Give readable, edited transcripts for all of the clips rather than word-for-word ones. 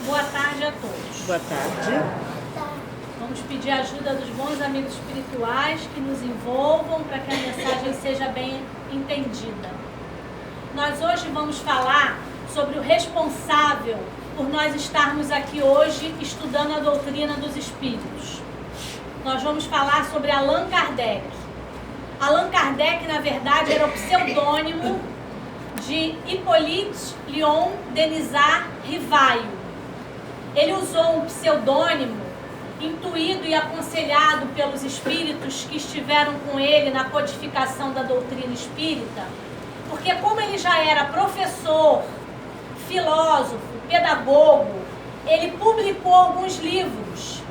Boa tarde a todos. Boa tarde. Vamos pedir a ajuda dos bons amigos espirituais que nos envolvam para que a mensagem seja bem entendida. Nós hoje vamos falar sobre o responsável por nós estarmos aqui hoje estudando a doutrina dos espíritos. Nós vamos falar sobre Allan Kardec. Allan Kardec, na verdade, era o pseudônimo de Hippolyte Léon Denisard Rivail. Ele usou um pseudônimo intuído e aconselhado pelos espíritos que estiveram com ele na codificação da doutrina espírita, porque como ele já era professor, filósofo, pedagogo, ele publicou alguns livros.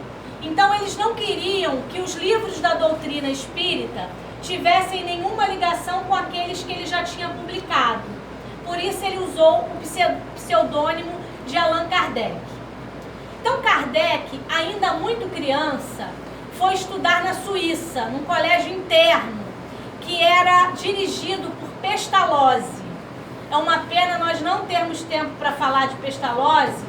Então eles não queriam que os livros da doutrina espírita tivessem nenhuma ligação com aqueles que ele já tinha publicado. Por isso ele usou o pseudônimo de Allan Kardec. Então Kardec, ainda muito criança, foi estudar na Suíça, num colégio interno, que era dirigido por Pestalozzi. É uma pena nós não termos tempo para falar de Pestalozzi,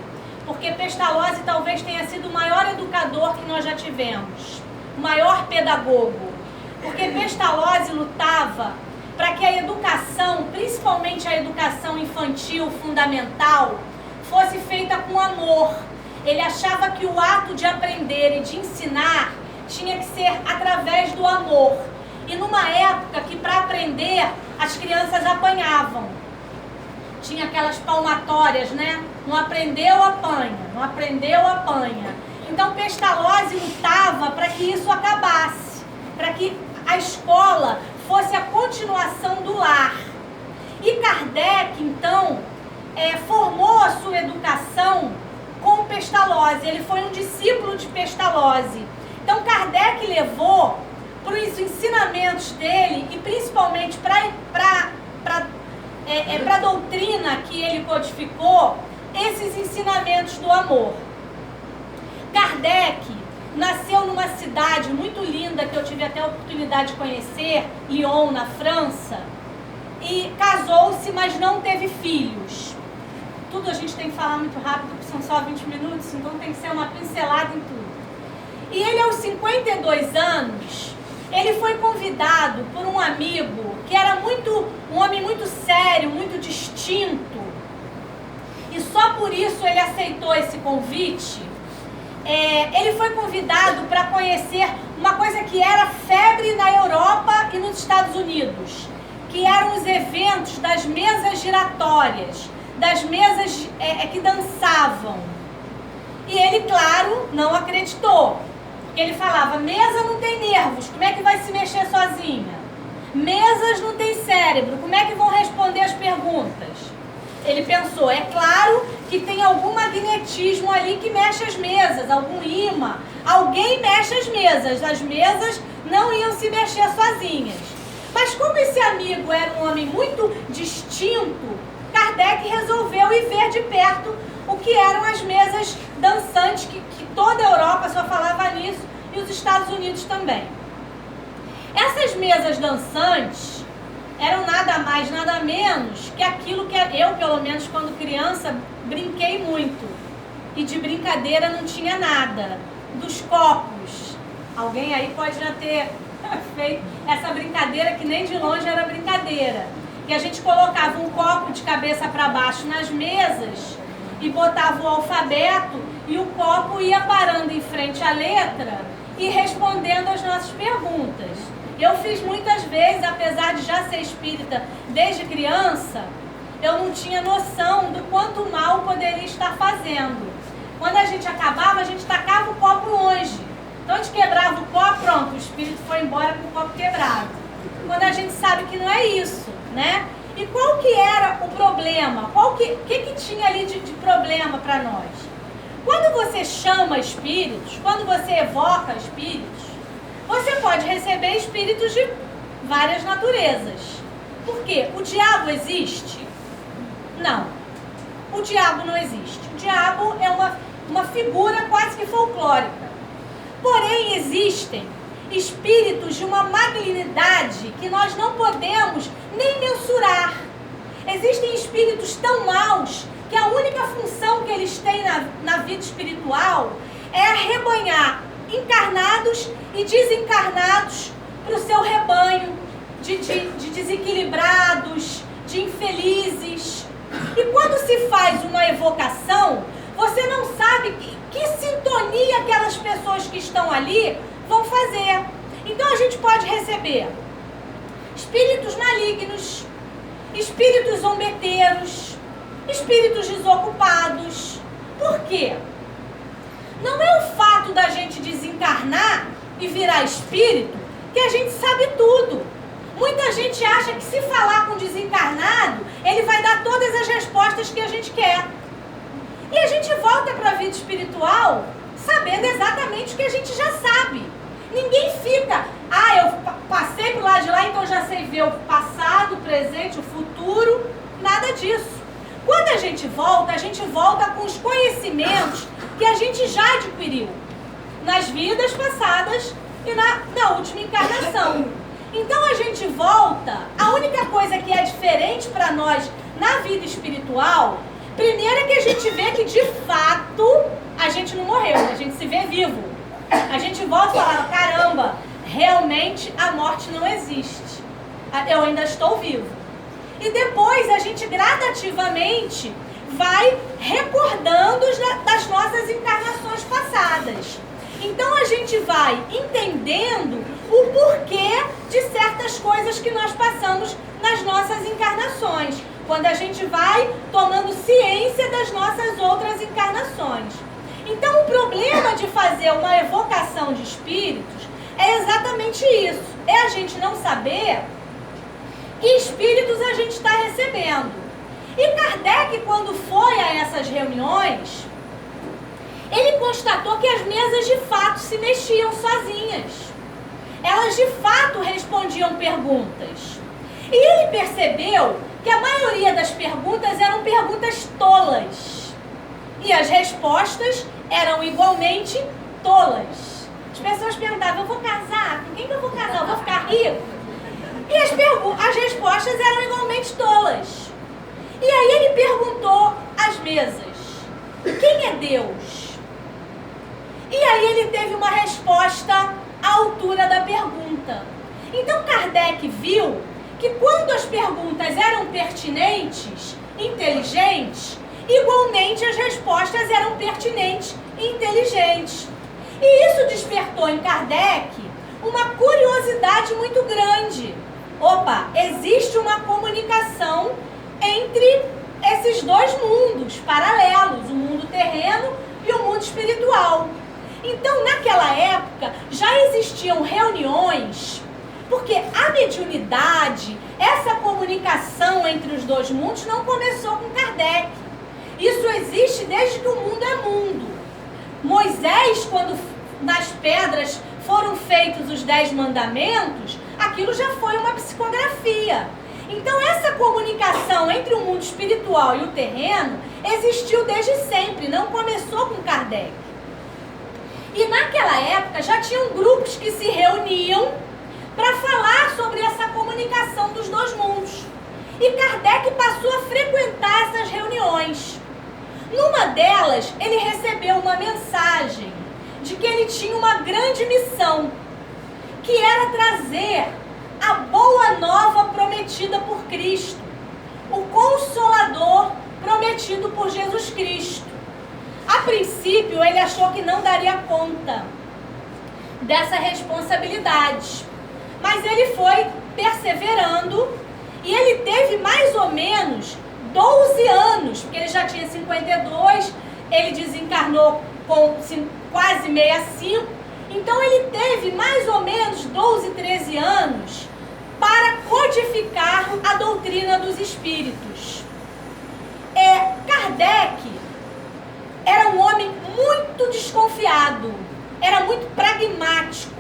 porque Pestalozzi talvez tenha sido o maior educador que nós já tivemos, o maior pedagogo. Porque Pestalozzi lutava para que a educação, principalmente a educação infantil fundamental, fosse feita com amor. Ele achava que o ato de aprender e de ensinar tinha que ser através do amor. E numa época que para aprender as crianças apanhavam. Tinha aquelas palmatórias, né? Não aprendeu, apanha. Não aprendeu, apanha. Então Pestalozzi lutava para que isso acabasse. Para que a escola fosse a continuação do lar. E Kardec, então, formou a sua educação com Pestalozzi. Ele foi um discípulo de Pestalozzi. Então Kardec levou para os ensinamentos dele e principalmente para a doutrina que ele codificou, esses ensinamentos do amor. Kardec nasceu numa cidade muito linda que eu tive até a oportunidade de conhecer, Lyon, na França, e casou-se, mas não teve filhos. Tudo a gente tem que falar muito rápido, porque são só 20 minutos, então tem que ser uma pincelada em tudo. E ele, aos 52 anos, ele foi convidado por um amigo que era um homem muito sério, muito distinto, e só por isso ele aceitou esse convite. Ele foi convidado para conhecer uma coisa que era febre na Europa e nos Estados Unidos, que eram os eventos das mesas giratórias, das mesas que dançavam. E ele, claro, não acreditou. Porque ele falava, mesa não tem nervos, como é que vai se mexer sozinha? Mesas não tem cérebro, como é que vão responder as perguntas? Ele pensou, é claro que tem algum magnetismo ali que mexe as mesas, algum imã. Alguém mexe as mesas não iam se mexer sozinhas. Mas como esse amigo era um homem muito distinto, Kardec resolveu ir ver de perto o que eram as mesas dançantes, que toda a Europa só falava nisso, e os Estados Unidos também. Essas mesas dançantes eram nada mais, nada menos que aquilo que eu, pelo menos quando criança, brinquei muito. E de brincadeira não tinha nada. Dos copos. Alguém aí pode já ter feito essa brincadeira que nem de longe era brincadeira. Que a gente colocava um copo de cabeça para baixo nas mesas e botava o alfabeto e o copo ia parando em frente à letra e respondendo as nossas perguntas. Eu fiz muitas vezes, apesar de já ser espírita desde criança, eu não tinha noção do quanto mal poderia estar fazendo. Quando a gente acabava, a gente tacava o copo longe. Então a gente quebrava o copo, pronto, o espírito foi embora com o copo quebrado. Quando a gente sabe que não é isso, né? E qual que era o problema? O que tinha ali de problema para nós? Quando você chama espíritos, quando você evoca espíritos, você pode receber espíritos de várias naturezas. Por quê? O diabo existe? Não. O diabo não existe. O diabo é uma figura quase que folclórica. Porém, existem espíritos de uma malignidade que nós não podemos nem mensurar. Existem espíritos tão maus que a única função que eles têm na arrebanhar encarnados e desencarnados para o seu rebanho de desequilibrados, de infelizes. E quando se faz uma evocação, você não sabe que sintonia aquelas pessoas que estão ali vão fazer. Então a gente pode receber espíritos malignos, espíritos zombeteiros, espíritos desocupados. Por quê? Não é o fato da gente desencarnar e virar espírito que a gente sabe tudo. Muita gente acha que se falar com o desencarnado, ele vai dar todas as respostas que a gente quer. E a gente volta para a vida espiritual sabendo exatamente o que a gente já sabe. Ninguém fica, eu passei pro lado de lá, então já sei ver o passado, o presente, o futuro. Nada disso. Quando a gente volta com os conhecimentos que a gente já adquiriu nas vidas passadas e na última encarnação. Então a gente volta, a única coisa que é diferente para nós na vida espiritual, primeiro é que a gente vê que de fato a gente não morreu, a gente se vê vivo. A gente volta e fala, caramba, realmente a morte não existe. Eu ainda estou vivo. E depois a gente gradativamente vai recordando das nossas encarnações passadas. Então a gente vai entendendo o porquê de certas coisas que nós passamos nas nossas encarnações, quando a gente vai tomando ciência das nossas outras encarnações. Então o problema de fazer uma evocação de espíritos é exatamente isso, é a gente não saber que espíritos a gente está recebendo. E Kardec, quando foi a essas reuniões, ele constatou que as mesas de fato se mexiam sozinhas. Elas de fato respondiam perguntas. E ele percebeu que a maioria das perguntas eram perguntas tolas. E as respostas eram igualmente tolas. As pessoas perguntavam, eu vou casar? Com quem que eu vou casar? Eu vou ficar rico? E as respostas eram igualmente tolas. E aí ele perguntou às mesas, quem é Deus? E aí ele teve uma resposta à altura da pergunta. Então Kardec viu que quando as perguntas eram pertinentes, inteligentes, igualmente as respostas eram pertinentes e inteligentes. E isso despertou em Kardec uma curiosidade muito grande. Opa, existe uma comunicação entre esses dois mundos paralelos, o mundo terreno e o mundo espiritual. Então, naquela época, já existiam reuniões, porque a mediunidade, essa comunicação entre os dois mundos não começou com Kardec. Isso existe desde que o mundo é mundo. Moisés, quando nas pedras foram feitos os 10 mandamentos, aquilo já foi uma psicografia. Então essa comunicação entre o mundo espiritual e o terreno existiu desde sempre, não começou com Kardec. E naquela época já tinham grupos que se reuniam para falar sobre essa comunicação dos dois mundos. E Kardec passou a frequentar essas reuniões. Numa delas, ele recebeu uma mensagem de que ele tinha uma grande missão, que era trazer a boa nova prometida por Cristo, o Consolador prometido por Jesus Cristo. A princípio, ele achou que não daria conta dessa responsabilidade, mas ele foi perseverando e ele teve mais ou menos 12 anos, porque ele já tinha 52, ele desencarnou com quase 65, então ele teve mais ou menos 12, 13 anos para codificar a doutrina dos espíritos. Kardec era um homem muito desconfiado, era muito pragmático.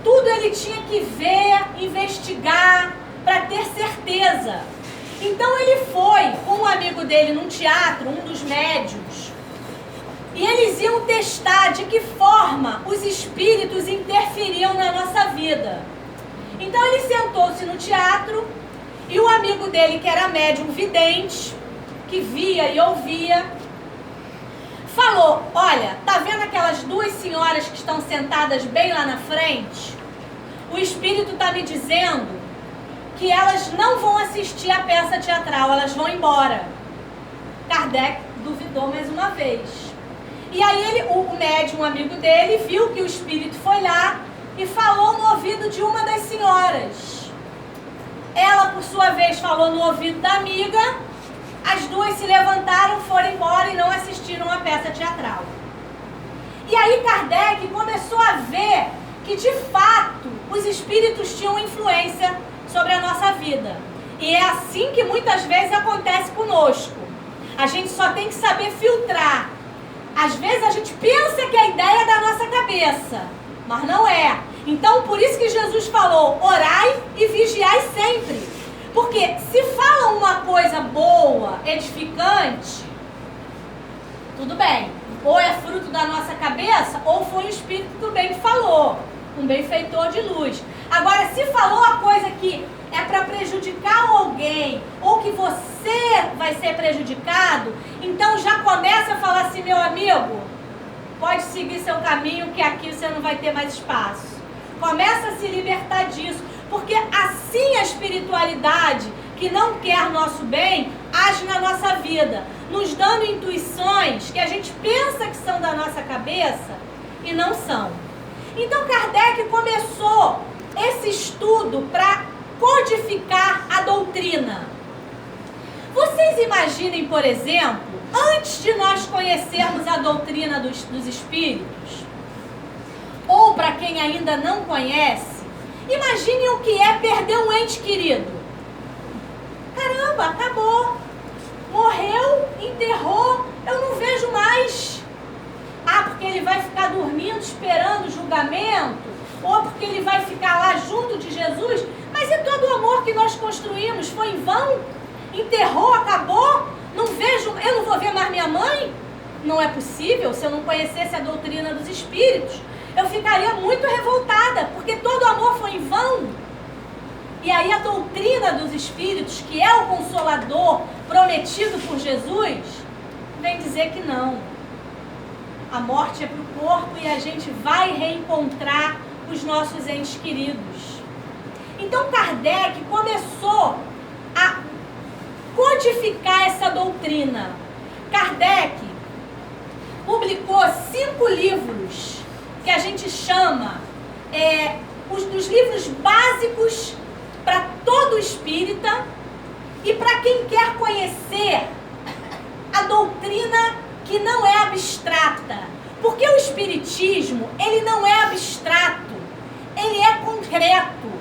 Tudo ele tinha que ver, investigar, para ter certeza. Então ele foi com um amigo dele num teatro, um dos médiuns, e eles iam testar de que forma os espíritos interferiam na nossa vida. Então ele sentou-se no teatro e o amigo dele, que era médium vidente, que via e ouvia, falou, olha, tá vendo aquelas duas senhoras estão sentadas bem lá na frente, o Espírito está me dizendo que elas não vão assistir a peça teatral, elas vão embora. Kardec duvidou mais uma vez. E aí o médium, um amigo dele, viu que o Espírito foi lá e falou no ouvido de uma das senhoras. Ela, por sua vez, falou no ouvido da amiga. As duas se levantaram, foram embora e não assistiram a peça teatral. E aí Kardec começou a ver que, de fato, os espíritos tinham influência sobre a nossa vida. E é assim que muitas vezes acontece conosco. A gente só tem que saber filtrar. Às vezes a gente pensa que a ideia é da nossa cabeça, mas não é. Então, por isso que Jesus falou, orai e vigiai sempre. Porque se fala uma coisa boa, edificante, tudo bem. Ou é fruto da nossa cabeça, ou foi o Espírito do bem que falou. Um benfeitor de luz. Agora, se falou a coisa que é para prejudicar alguém, ou que você vai ser prejudicado, então já começa a falar assim, meu amigo, pode seguir seu caminho, que aqui você não vai ter mais espaço. Começa a se libertar disso, porque assim a espiritualidade, que não quer nosso bem, age na nossa vida, nos dando intuições que a gente pensa que são da nossa cabeça e não são. Então Kardec começou esse estudo para codificar a doutrina. Vocês imaginem, por exemplo, antes de nós conhecermos a doutrina dos espíritos, ou para quem ainda não conhece, imaginem o que é perder um ente querido. Caramba, acabou. Morreu, enterrou, eu não vejo mais. Ah, porque ele vai ficar dormindo esperando o julgamento, ou porque ele vai ficar lá junto de Jesus. Mas e todo o amor que nós construímos foi em vão? Enterrou, acabou? Não vejo, eu não vou ver mais minha mãe? Não é possível. Se eu não conhecesse a doutrina dos espíritos, eu ficaria muito revoltada, porque todo o amor foi em vão. E aí a doutrina dos espíritos, que é o Consolador prometido por Jesus, vem dizer que não. A morte é para o corpo e a gente vai reencontrar os nossos entes queridos. Então Kardec começou a codificar essa doutrina. Kardec publicou 5 livros que a gente chama dos livros básicos para todo espírita e para quem quer conhecer a doutrina que não é abstrata. Porque o espiritismo, ele não é abstrato, ele é concreto.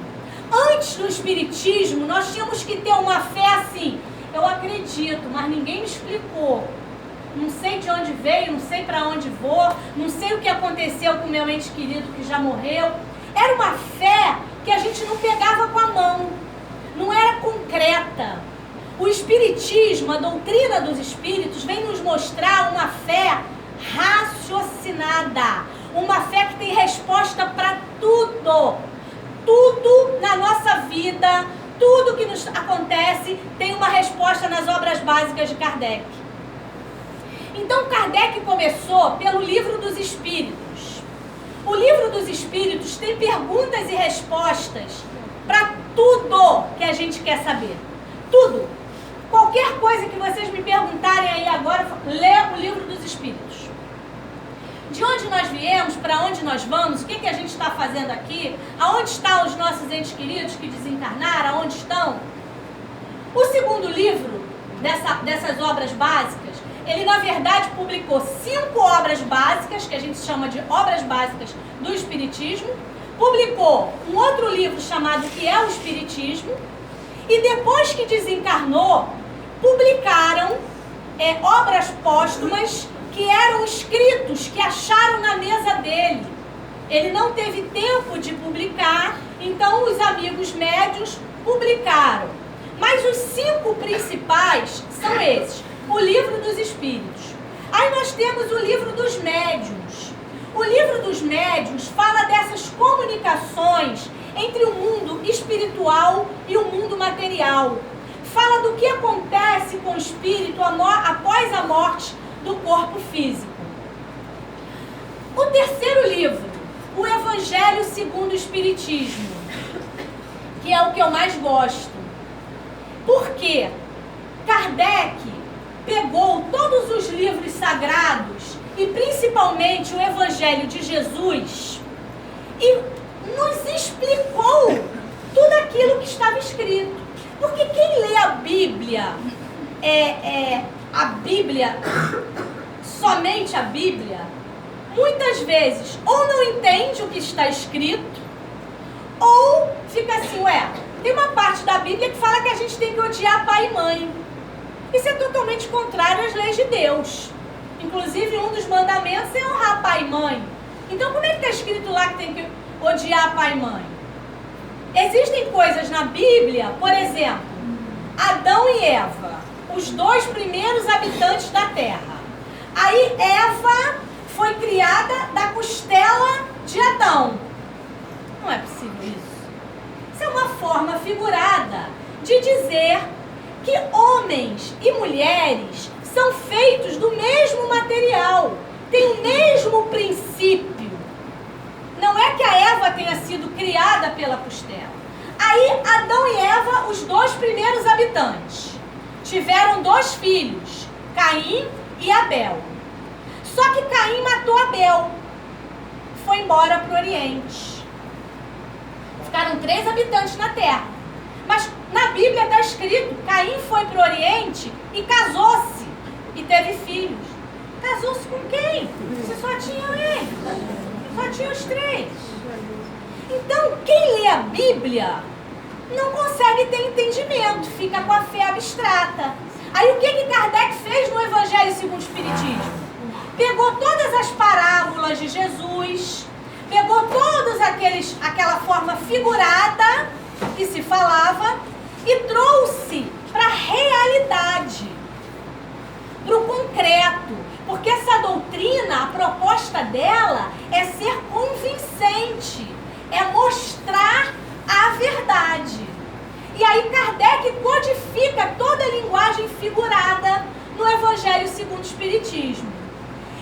Antes do espiritismo, nós tínhamos que ter uma fé assim, eu acredito, mas ninguém me explicou. Não sei de onde veio, não sei para onde vou, não sei o que aconteceu com meu ente querido que já morreu. Era uma fé que a gente não pegava com a mão, não era concreta. O espiritismo, a doutrina dos espíritos, vem nos mostrar uma fé raciocinada, uma fé que tem resposta para tudo. Tudo na nossa vida, tudo que nos acontece tem uma resposta nas obras básicas de Kardec. Então Kardec começou pelo Livro dos Espíritos. O Livro dos Espíritos tem perguntas e respostas para tudo que a gente quer saber. Tudo. Qualquer coisa que vocês me perguntarem aí agora, lê o Livro dos Espíritos. De onde nós viemos, para onde nós vamos, o que a gente está fazendo aqui, aonde estão os nossos entes queridos que desencarnaram, aonde estão? O segundo livro dessas obras básicas, ele na verdade publicou 5 obras básicas, que a gente chama de obras básicas do Espiritismo, publicou um outro livro chamado Que é o Espiritismo, e depois que desencarnou, publicaram obras póstumas que eram escritos, que acharam na mesa dele. Ele não teve tempo de publicar, então os amigos médios publicaram. Mas os 5 principais são esses. O Livro dos Espíritos. Aí nós temos o Livro dos Médiuns. O Livro dos Médiuns fala dessas comunicações entre o mundo espiritual e o mundo material. Fala do que acontece com o espírito após a morte do corpo físico. O terceiro livro o Evangelho segundo o Espiritismo, que é o que eu mais gosto. Por quê? Kardec pegou todos os livros sagrados e principalmente o Evangelho de Jesus e nos explicou tudo aquilo que estava escrito. Porque quem lê a Bíblia, somente a Bíblia, muitas vezes ou não entende o que está escrito, ou fica assim, tem uma parte da Bíblia que fala que a gente tem que odiar pai e mãe. Isso é totalmente contrário às leis de Deus. Inclusive, um dos mandamentos é honrar pai e mãe. Então, como é que está escrito lá que tem que odiar pai e mãe? Existem coisas na Bíblia, por exemplo, Adão e Eva, os 2 primeiros habitantes da Terra. Aí Eva foi criada da costela de Adão. Não é possível isso. Isso é uma forma figurada de dizer que homens e mulheres são feitos do mesmo material, têm o mesmo princípio. Não é que a Eva tenha sido criada pela costela. Aí Adão e Eva, os 2 primeiros habitantes, tiveram 2 filhos, Caim e Abel. Só que Caim matou Abel, foi embora para o Oriente. Ficaram 3 habitantes na terra. Mas na Bíblia está escrito, Caim foi para o Oriente e casou-se e teve filhos. Casou-se com quem? Você só tinha ele. Só tinha os 3. Então, quem lê a Bíblia não consegue ter entendimento, fica com a fé abstrata. Aí o que Kardec fez no Evangelho segundo o Espiritismo? Pegou todas as parábolas de Jesus, pegou aquela forma figurada que se falava e trouxe para a realidade, para o concreto. Porque essa doutrina, a proposta dela é ser convincente, é mostrar a verdade. E aí Kardec codifica toda a linguagem figurada no Evangelho segundo o Espiritismo.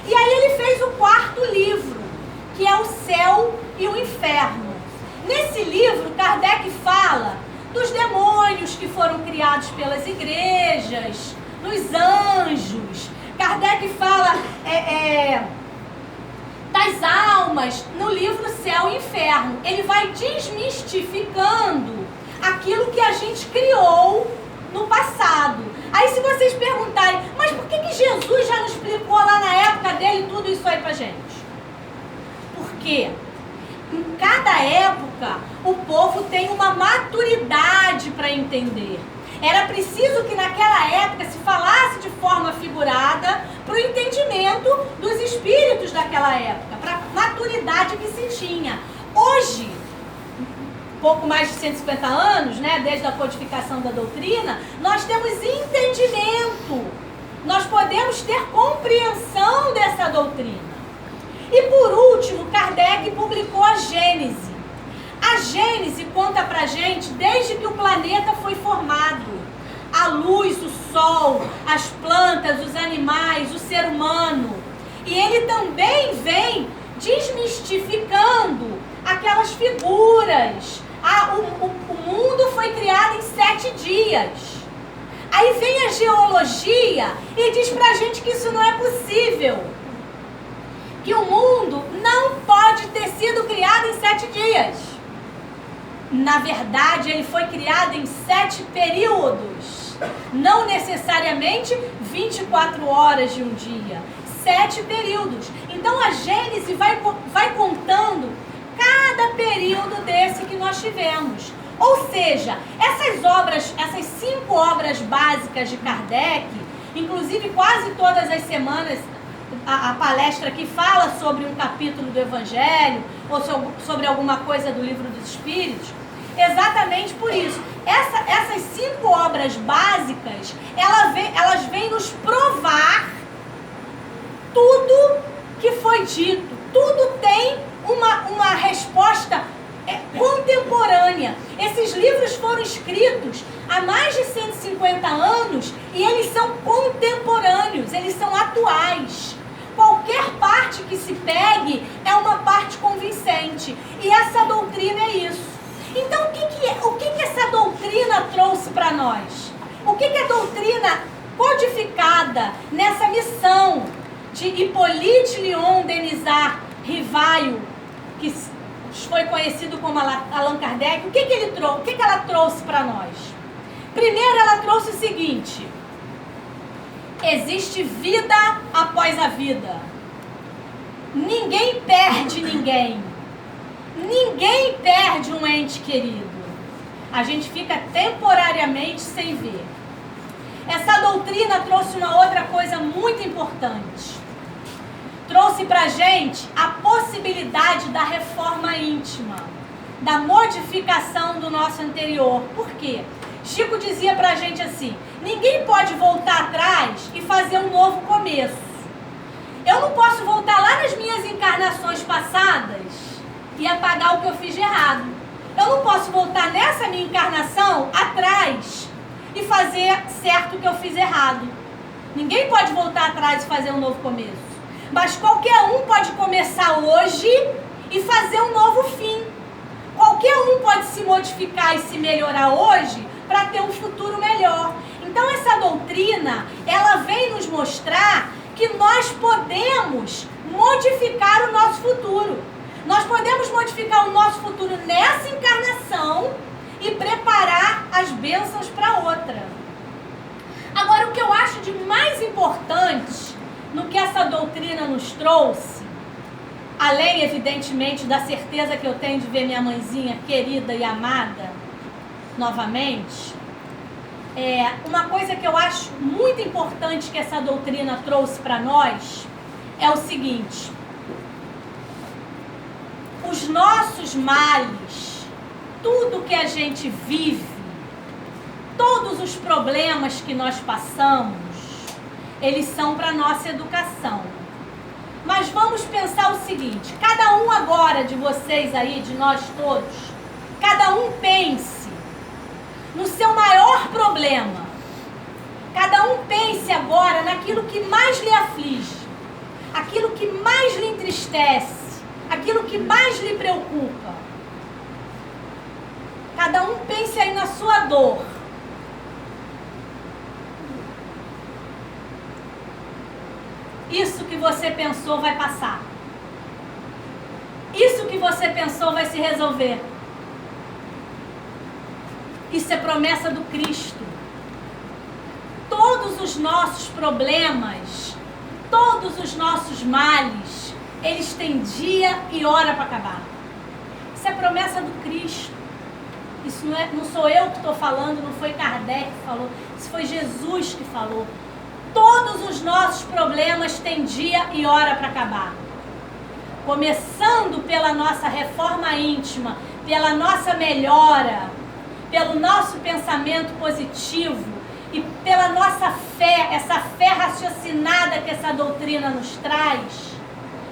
E aí ele fez o 4º livro, que é o Céu e o Inferno. Nesse livro, Kardec fala dos demônios que foram criados pelas igrejas, dos anjos. Kardec fala das almas no livro Céu e Inferno. Ele vai desmistificando aquilo que a gente criou no passado. Aí se vocês perguntarem, mas por que Jesus já não explicou lá na época dele tudo isso aí pra gente? Porque em cada época o povo tem uma maturidade para entender. Era preciso que naquela época se falasse de forma figurada para o entendimento dos espíritos daquela época, para a maturidade que se tinha. Hoje, pouco mais de 150 anos, né, desde a codificação da doutrina, nós temos entendimento, nós podemos ter compreensão dessa doutrina. E por último, Kardec publicou a Gênese. A Gênese conta pra gente desde que o planeta foi formado. A luz, o sol, as plantas, os animais, o ser humano. E ele também vem desmistificando aquelas figuras. O mundo foi criado em 7 dias. Aí vem a geologia e diz pra gente que isso não é possível. Que o mundo não pode ter sido criado em 7 dias. Na verdade, ele foi criado em 7 períodos. Não necessariamente 24 horas de um dia. 7 períodos. Então a Gênese vai contando cada período desse que nós tivemos. Ou seja, essas 5 obras básicas de Kardec, inclusive quase todas as semanas a palestra que fala sobre um capítulo do Evangelho ou sobre alguma coisa do Livro dos Espíritos, exatamente por isso. Essas 5 obras básicas, elas vêm nos provar tudo que foi dito. Tudo tem uma resposta contemporânea. Esses livros foram escritos há mais de 150 anos e eles são contemporâneos, eles são atuais. Qualquer parte que se pegue é uma parte convincente. gente. E essa doutrina é isso. Então, o que essa doutrina trouxe para nós? O que a doutrina codificada nessa missão de Hippolyte Léon Denisard Rivail, que foi conhecido como Allan Kardec, o que ela trouxe para nós? Primeiro, ela trouxe o seguinte: existe vida após a vida. Ninguém perde ninguém. Ninguém perde um ente querido. A gente fica temporariamente sem ver. Essa doutrina trouxe uma outra coisa muito importante. Trouxe pra gente a possibilidade da reforma íntima, da modificação do nosso interior. Por quê? Chico dizia pra gente assim: ninguém pode voltar atrás e fazer um novo começo. Eu não posso voltar lá nas minhas encarnações passadas e apagar o que eu fiz de errado. Eu não posso voltar nessa minha encarnação atrás e fazer certo o que eu fiz errado. Ninguém pode voltar atrás e fazer um novo começo. Mas qualquer um pode começar hoje e fazer um novo fim. Qualquer um pode se modificar e se melhorar hoje para ter um futuro melhor. Então essa doutrina, ela vem nos mostrar que nós podemos modificar o nosso futuro. Nós podemos modificar o nosso futuro nessa encarnação e preparar as bênçãos para outra. Agora, o que eu acho de mais importante no que essa doutrina nos trouxe, além, evidentemente, da certeza que eu tenho de ver minha mãezinha querida e amada novamente, uma coisa que eu acho muito importante que essa doutrina trouxe para nós é o seguinte: os nossos males, tudo que a gente vive, todos os problemas que nós passamos, eles são para nossa educação. Mas vamos pensar o seguinte: cada um agora de vocês aí, de nós todos, cada um pense no seu maior problema. Cada um pense agora naquilo que mais lhe aflige, aquilo que mais lhe entristece, aquilo que mais lhe preocupa. Cada um pense aí na sua dor. Isso que você pensou vai passar. Isso que você pensou vai se resolver. Isso é promessa do Cristo. Todos os nossos problemas, todos os nossos males, eles têm dia e hora para acabar. Isso é promessa do Cristo. Isso não sou eu que estou falando, não foi Kardec que falou, isso foi Jesus que falou. Todos os nossos problemas têm dia e hora para acabar. Começando pela nossa reforma íntima, pela nossa melhora, pelo nosso pensamento positivo e pela nossa fé, essa fé raciocinada que essa doutrina nos traz,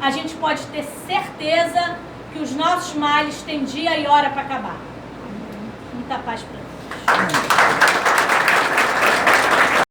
a gente pode ter certeza que os nossos males têm dia e hora para acabar. Muita paz para todos.